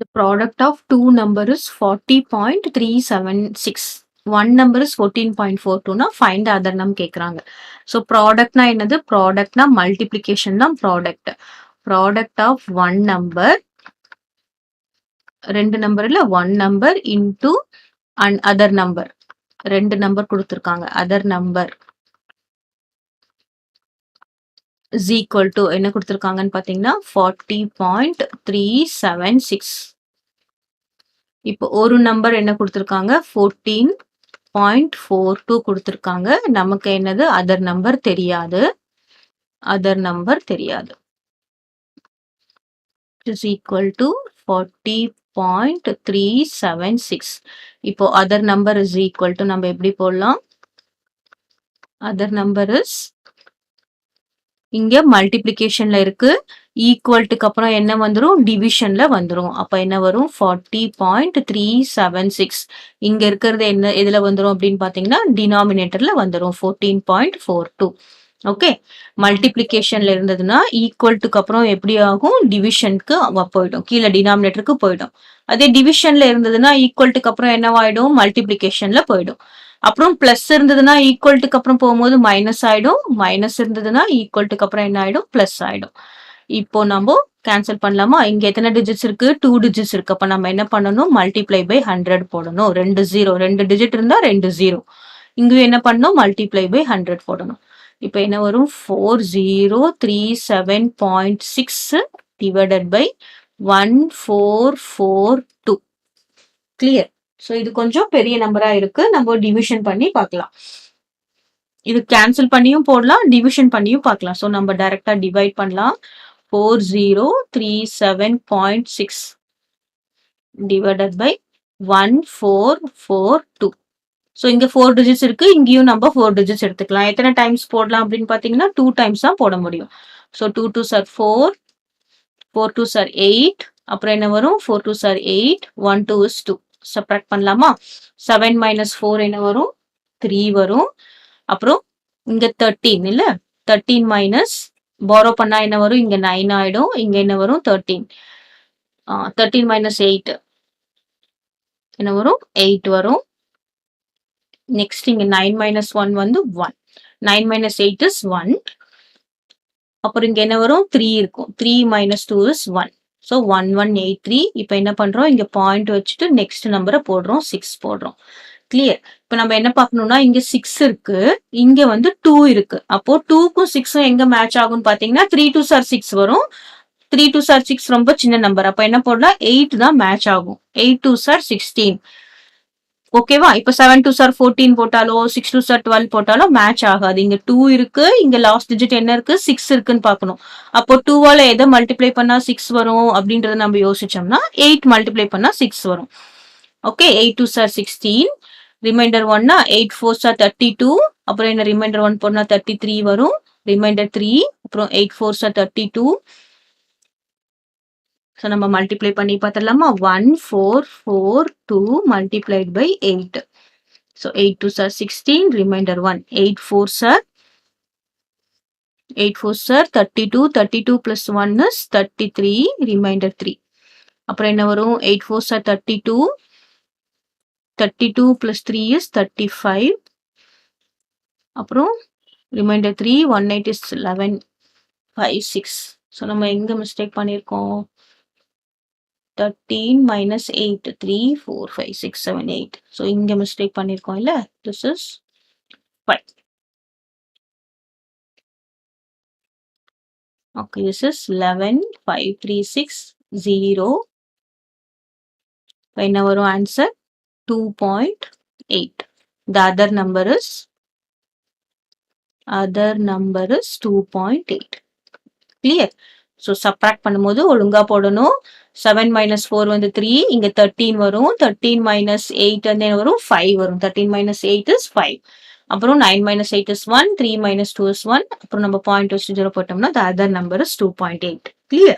The product of two number is 40.376. One number is 14.42 na find the other num கேக்குறாங்க. So product na என்னது? Product na multiplication தான் product. Product of one number ரெண்டு நம்பர்ல one number into other number. ரெண்டு number கொடுத்திருக்காங்க. Other number is equal to என்ன கொடுத்திருக்காங்கன்னு பாத்தீங்கன்னா 40.376. இப்போ ஒரு நம்பர் என்ன கொடுத்திருக்காங்க 14.42 கொடுத்திருக்காங்க. நமக்கு என்னது அதர் நம்பர் தெரியாது. is equal to 40.376. இப்போ other number is equal to நம்ம எப்படி போடலாம்? other number is இங்க மல்டிப்ளிகேஷன்ல இருக்கு. ஈக்குவல்ட்டுக்கு அப்புறம் என்ன வந்துரும்? டிவிஷன்ல வந்துரும். அப்ப என்ன வரும்? 40.376. இங்க இருக்கிறது என்ன எதுல வந்துரும் அப்படின்னு பாத்தீங்கன்னா டினாமினேட்டர்ல வந்துரும் 14.42. ஓகே, மல்டிப்ளிகேஷன்ல இருந்ததுன்னா ஈக்குவல்ட்டுக்கு அப்புறம் எப்படி ஆகும்? டிவிஷனுக்கு போயிடும், கீழே டினாமினேட்டருக்கு போயிடும். அதே டிவிஷன்ல இருந்ததுன்னா ஈக்குவல்ட்டுக்கு அப்புறம் என்னவாயிடும்? மல்டிப்ளிகேஷன்ல போயிடும். அப்புறம் பிளஸ் இருந்ததுன்னா ஈக்குவல்ட்டுக்கு அப்புறம் போகும்போது மைனஸ் ஆயிடும். மைனஸ் இருந்ததுன்னா ஈக்குவல்ட்டுக்கு அப்புறம் என்ன ஆயிடும்? பிளஸ் ஆயிடும். இப்போ நம்ம கேன்சல் பண்ணலாமா? இங்க எத்தனை டிஜிட்ஸ் இருக்கு? 2 டிஜிட்ஸ் இருக்கு. அப்ப நம்ம என்ன பண்ணணும்? மல்டிப்ளை பை 100 போடணும். 2 0, 2 டிஜிட் இருந்தா 2 0. இங்கேயும் என்ன பண்ணணும்? மல்டிப்ளை பை 100 போடணும். இப்போ என்ன வரும்? 4037.6 டிவைடட் பை 1442. கிளியர்? சோ இது கொஞ்சம் பெரிய நம்பரா இருக்கு. நம்ம டிவிஷன் பண்ணி பார்க்கலாம். இது கேன்சல் பண்ணியும் போடலாம், டிவிஷன் பண்ணியும் பார்க்கலாம். சோ நம்ம டைரக்டா டிவைட் பண்ணலாம். 4037.6 divided by 1442. சோ இங்க 4 டிஜிட்ஸ் இருக்கு. இங்கேயும் நம்ம 4 டிஜிட்ஸ் எடுத்துக்கலாம். எத்தனை டைம்ஸ் போடலாம் அப்படின்னு பாத்தீங்கன்னா 2 டைம்ஸ் தான் போட முடியும். So 2 2s are 4, 4 2s are 8. அப்புறம் என்ன வரும்? 4 2s are 8, 1 2 is 2. சப்ராக்ட் பண்ணலாமா? 7 minus 4 என்ன வரும்? 3 வரும். அப்புறம் இங்க 13 இல்ல, 13 மைனஸ் borrow பண்ணா என்ன வரும்? இங்க 9 ஆயிடும். இங்க என்ன வரும்? 13. 13 minus 8 என்ன வரும்? 8 வரும். நெக்ஸ்ட் இங்க 9 minus 1 வந்து 1. 9 minus 8 is 1. அப்புறம் இங்க என்ன வரும்? 3 இருக்கும். 3 minus 2 is 1. So 1183. இப்போ என்ன பண்றோம்? இங்க பாயிண்ட் வச்சுட்டு நெக்ஸ்ட் நம்பரை போடுறோம், 6 போடுறோம். கிளியர்? இப்போ நம்ம என்ன பார்க்கணும்னா இங்க 6 இருக்கு, இங்க வந்து 2 இருக்கு. அப்போ 2க்கும் 6ம் எங்க மேட்ச் ஆகும்னு பாத்தீங்கன்னா 3 2s are 6 வரும். 3 2s are 6 ரொம்ப சின்ன நம்பர். அப்ப என்ன போடலாம்? 8 தான் மேட்ச் ஆகும். 8 2s are 16. ஓகேவா? இப்ப 7 2s are 14 போட்டாலோ 6 2s are 12 போட்டாலோ மேட்ச் ஆகாது. இங்க 2 இருக்கு, இங்க லாஸ்ட் டிஜிட் என்ன இருக்கு? 6 இருக்குன்னு பார்க்கணும். அப்போ 2வால எதை மல்டிப்ளை பண்ணா 6 வரும் அப்படின்றத நம்ம யோசிச்சோம்னா 8 மல்டிப்ளை பண்ணா 6 வரும். Okay, 8 2s are 16. ரிமைண்டர் 1னா 8 4s are 32. அப்புறம் என்ன ரிமைண்டர் 1 போனா 33 வரும். ரிமைண்டர் 3. அப்புறம் 8 4s are 32. ஸோ நம்ம மல்டிப்ளை பண்ணி பார்த்துடலாமா? 1442 multiplied by 8. So 8 2s are 16. Remainder 1. 8 4s are 32. 32 plus 1 is 33. Reminder 3. அப்புறம் என்ன வரும்? 8 4s are 32. 32 plus 3 is 35. அப்புறம் ரிமைண்டர் 3. 1 8 is 11. 5 6. ஸோ நம்ம எங்க மிஸ்டேக் பண்ணியிருக்கோம்? 13 minus 8, 3 4 5 6 7 8. ஸோ இங்க மிஸ்டேக் பண்ணியிருக்கோம் இல்ல? This is 5. Okay, this is 11 5 3 6 0. இப்போ என்ன வரும் answer? 2.8. The other number is 2.8. Clear? So subtract பண்ணும்போது ஒழுங்கா போடணும். 7 minus 4 வந்து 3. இங்க 13 வரும். 13 minus 8 வந்து வரும்? 5 வரும். 13 minus 8 is 5. அப்புறம் 9 minus 8 is 1. 3 minus 2 is 1. அப்புறம் நம்ம பாயிண்ட் வச்சு 0 போட்டோம்னா the other number is 2.8. Clear?